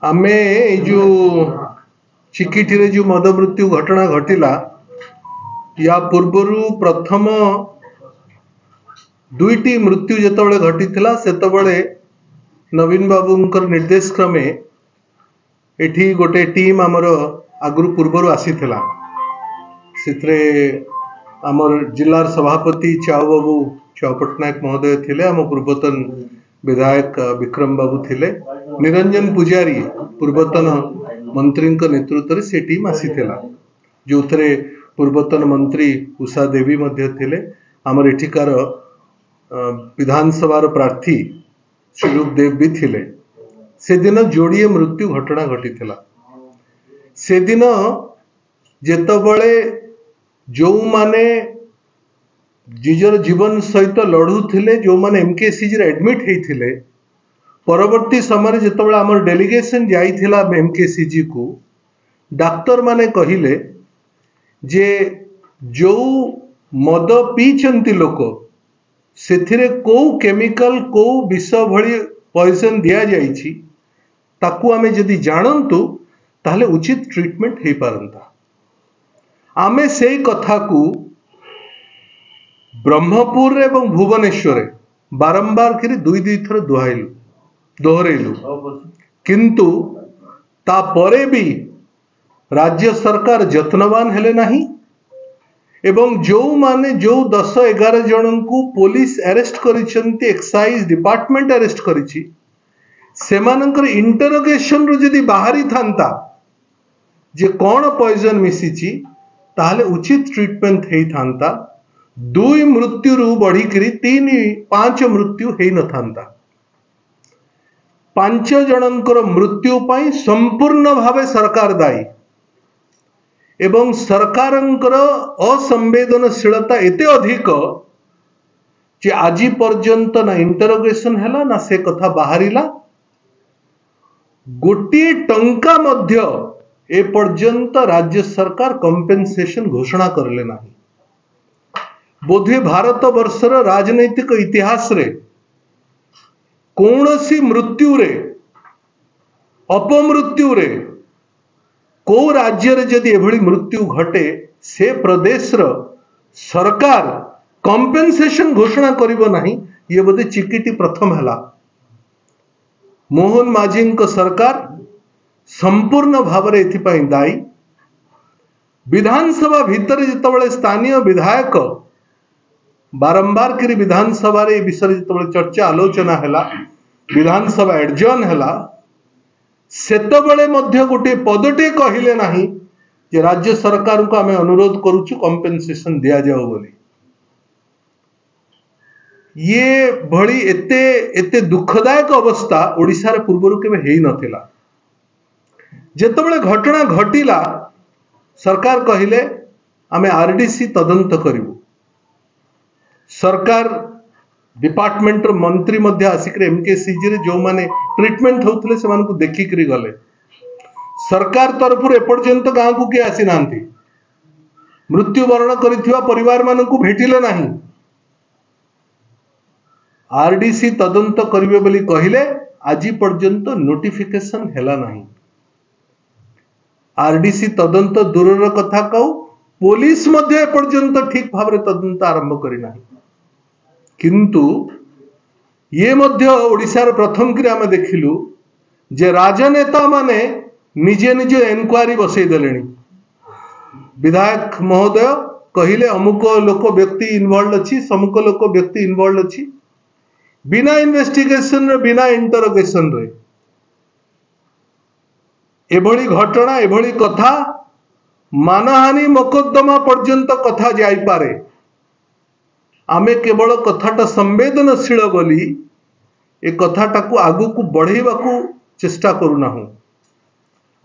आमे जो चिकिटी रे जो मद मृत्यु घटना घटिला या पूर्वरु प्रथम दुईटी मृत्यु जेतबळे घटिथिला सेतबळे नवीन बाबूंकर निर्देश क्रमे एठी गोटे टीम आमर आगु पूर्वरु आसीथिला सित्रे आमर जिल्लार सभापति चाव बाबू चाव पटनायक महोदय थिले आम पूर्वतन विधायक विक्रम बाबू थिले निरंजन पुजारी पूर्वतन मंत्री नेतृत्व से टीम आसीथिला जो थरे पूर्वतन मंत्री उषा देवी मध्य थिले आमर एठिकार विधानसभा प्रार्थी श्रीरूप देव भी थिले से दिन जोड़िए मृत्यु घटना घटिथिला से दिन जेतबळे जो माने निजर जीवन सहित लड़ू थिले जो माने एमकेसीजी रे एडमिट हेथिले परवर्ती समय जेतबळे हमर डेलीगेशन जाइथिला एमकेसीजी को डाक्टर माने कहिले जे जो मद पीचंती लोक सेथिरे को केमिकल को विष भली पॉइजन दिया जाइछि ताकू आमे जदि जानंतु ताहले उचित ट्रीटमेंट हे पारंता आमे सेई कथा को ब्रह्मपुर एवं भुवनेश्वर बारंबार करी दुई दुई थर दोहरेलु किंतु ता परे भी राज्य सरकार जत्नवान हेले नहीं एवं जो माने जो 10-11 जन को पुलिस अरेस्ट करिसेंती एक्साइज डिपार्टमेंट अरेस्ट करिछि सेमानकर इंटरोगेशन रु जदि बाहरी थांता जे कौन पॉइजन मिसिछि ताहले उचित ट्रीटमेंट हेई थांता दुई मृत्यु रु बढ़ी करी 3-5 मृत्यु हेई न थांता 5 जनकर मृत्यु पाई संपूर्ण भावे सरकार दायी एवं सरकारंकर असंवेदनशीलता एते अधिक जे आजी पर्यंत ना इंटरोगेशन हैला ना से कथा बाहरिला गोटे टंका मध्य ए पर्यंत राज्य सरकार कंपेन्सेशन घोषणा करले नाही बोधे भारत वर्षर राजनैतिक इतिहास रे कौनसी मृत्यु रे अपमृत्यु रे को राज्य रे जदि एभली मृत्यु घटे से प्रदेश र सरकार कंपेन्सेशन घोषणा करिबो नाही ये बोधे चिकिटी प्रथम हला मोहन माझी सरकार संपूर्ण भाव रे एथिपाई दायी विधानसभा भितर जितबळे स्थानीय विधायक बारंबार करी विधानसभा रे विषय जितबळे चर्चा आलोचना हैला विधानसभा एडजर्न हैला सेतबळे मध्य गोटे पदटे कहिले नाही जे राज्य सरकार को आमे अनुरोध करूछु कंपेन्सेशन दिया जाओ बोली ये भली एते एते दुखदायक अवस्था ओडिसा रे पूर्वरु केबे हेई नथिला जेतबळे घटना घटिला सरकार कहिले आमे आरडीसी तदंत करिवु सरकार डिपार्टमेंट मंत्री मध्य आसिक एमकेसीजी रे जो माने ट्रीटमेंट होतले से मानको देखि करी गले सरकार तरफ एपर्यंत गांव को के आसी नांती मृत्यु वरण करिथिवा परिवार मानको भेटिले नाही आरडीसी तदंत करिवे बोली कहिले आजी पर्यंत नोटिफिकेशन हैला नाही आरडीसी तदंत दूरर कथा कहू पुलिस मध्य एपर्यंत ठीक भाव तदंत आरंभ करी नाही किंतु ये मध्य ओडिशार प्रथम करी आमे देखिलु जे राजनेता माने निजे निजे एनक्वायरी बसई देलेनी विधायक महोदय कहिले अमुक लोक व्यक्ति इन्वॉल्व अछि समुक लोक व्यक्ति इन्वॉल्व अछि बिना इन्वेस्टिगेशन रे बिना इंटरोगेशन रे एभली घटना एभली कथा मानहानि मोकद्दमा पर्यंत कथा जाई पारे आमे केवल कथाटा संवेदनशील बोली ए कथाटा को आगु को बढ़ेबा को चेष्टा करूना हूं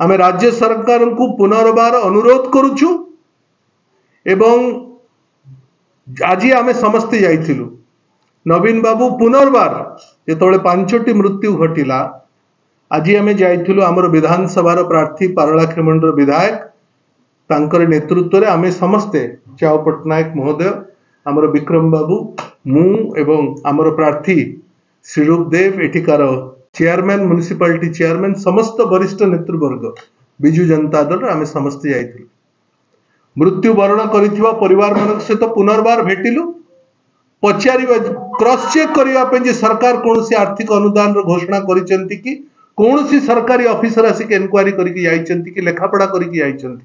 आमे राज्य सरकार को पुनर्बार अनुरोध करूछु एवं आज आमे समस्ते जाइथिलु नवीन बाबू पुनर्बार जेतबळे 5टी मृत्यु घटिला आज आमे जाइथिलु हमर विधानसभा प्रार्थी पारलाखेमुंडर विधायक तांकर नेतृत्व रे आमे समस्ते चाव पटनायक महोदय आमर विक्रम बाबू मु एवं आमर प्रार्थी श्रीरूप देव एठिकार चेयरमैन म्युनिसिपालिटी चेयरमैन समस्त वरिष्ठ नेतृवर्ग विजु जनता दल आम समस्त जाइलु मृत्युवरण करिथिबा परिवार मानक सहित पुनर्बार भेटिलु पचार क्रॉस चेक करने सरकार कौन सी आर्थिक अनुदान घोषणा करिसेंती कि कौन सी सरकारी ऑफिसर आसिक एनक्वायरी करके जाइसेंती कि लेखापड़ा करके जाइसेंती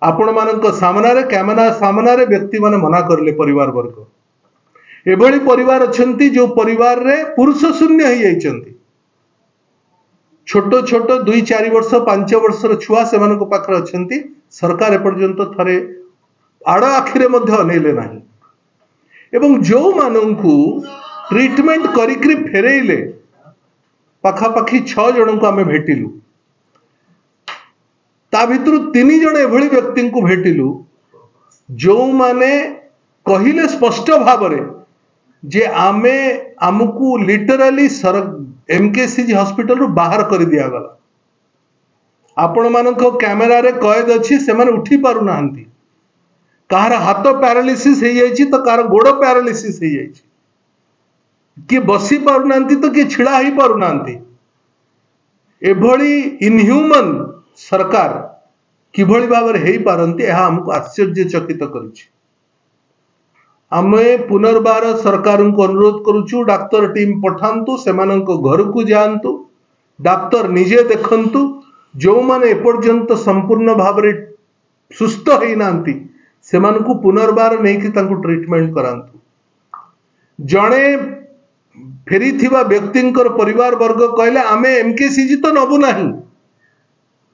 आपण मानक सामना कैमेरा सामना व्यक्ति माने मना करले परिवार वर्ग एभली परिवार अछंती जो परिवार रे पुरुष शून्य हो जाइसेंती छोट छोट 2-4 वर्ष 5 वर्षर छुआ से पाखर अछंती सरकार एपर्यंत थरे आड़ आखिरे मध्य अनेले नाही एवं जो मानू ट्रीटमेंट करिकरी फेरेले पाखापाखि 6 जन को आम भेटिलु ता भितर 3 जन एभली व्यक्ति को भेटिलु जो माने कहिले स्पष्ट भाव जे आमे आमको लिटराली एमकेसीजी हॉस्पिटल रु बाहर कर दिया गला आपण मानक कैमेरा रे कैद अछि से माने उठी पारु नाहंती कहार हाथ पैरालिसिस हो जाइए तो कहार गोड़ पैरालिसिस हो जाइए किए बसी पारु नाहंती तो किए छिड़ा ही पारु नाहंती एभली इनह्यूमन सरकार किभली भाव में हो पारंती यह हमको आश्चर्यचकित करुछि आमे पुनर्बार सरकार को अनुरोध करुछु डाक्तर टीम पठांतु सेमानंको घर को जांतु डाक्तर निजे देखंतु जो माने एपर्यंत संपूर्ण भाव में सुस्थ होई नांती सेमानंको पुनर्बार नहीं कि तांको ट्रीटमेंट करांतु जणे फेरी थिबा व्यक्तिंकर परिवार वर्ग कहले आमे एमकेसीजी तो नबु नाही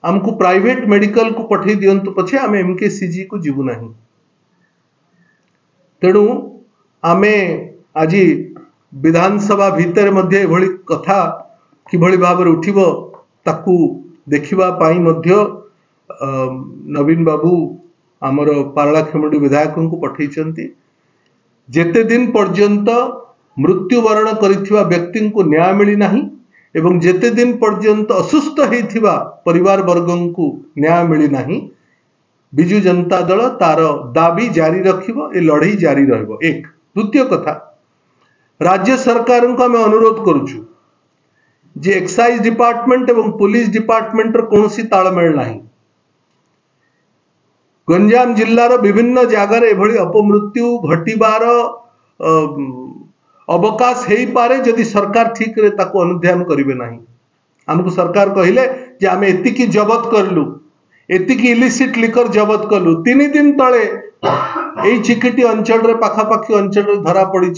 हमको प्राइवेट मेडिकल को पठे दियंतु पछे आमे एमकेसीजी को जीवु नाही तेणु आमे आज विधानसभा भितर मध्य एभली कथा किभली भाव में उठिबो ताकू देखिबा पाई मध्य नवीन बाबू आमर पारलाखेमुंडी विधायक को पठेइचंती जेते दिन पर्यंत मृत्युवरण करिथिबा व्यक्ति को न्याय मिली नाही एवं जेते दिन पर्यंत असुस्थ होइथिबा परिवार वर्गों को न्याय मिली नाही विजु जनता दल तार दाबी जारी रखिबो ए लड़ाई जारी रहइबो एक द्वितीय कथा राज्य सरकार को आम अनुरोध करुछु जे एक्साइज डिपार्टमेंट एवं पुलिस डिपार्टमेंट कौन सी तालमेल नाही गंजाम जिल्लार विभिन्न जगार एभली अपमृत्यु घटिबार अवकाश हो पारे जदि सरकार ठीक रे ताको अनुध्यान करिवे नाही हमको सरकार कहिले जे आमे एतिकी जबत करलु एतिकी इलिसिट लिकर जबत कलु 3 दिन तले एई चिकिटी अंचल रे पाखापाखी अंचल रे धरा पड़ी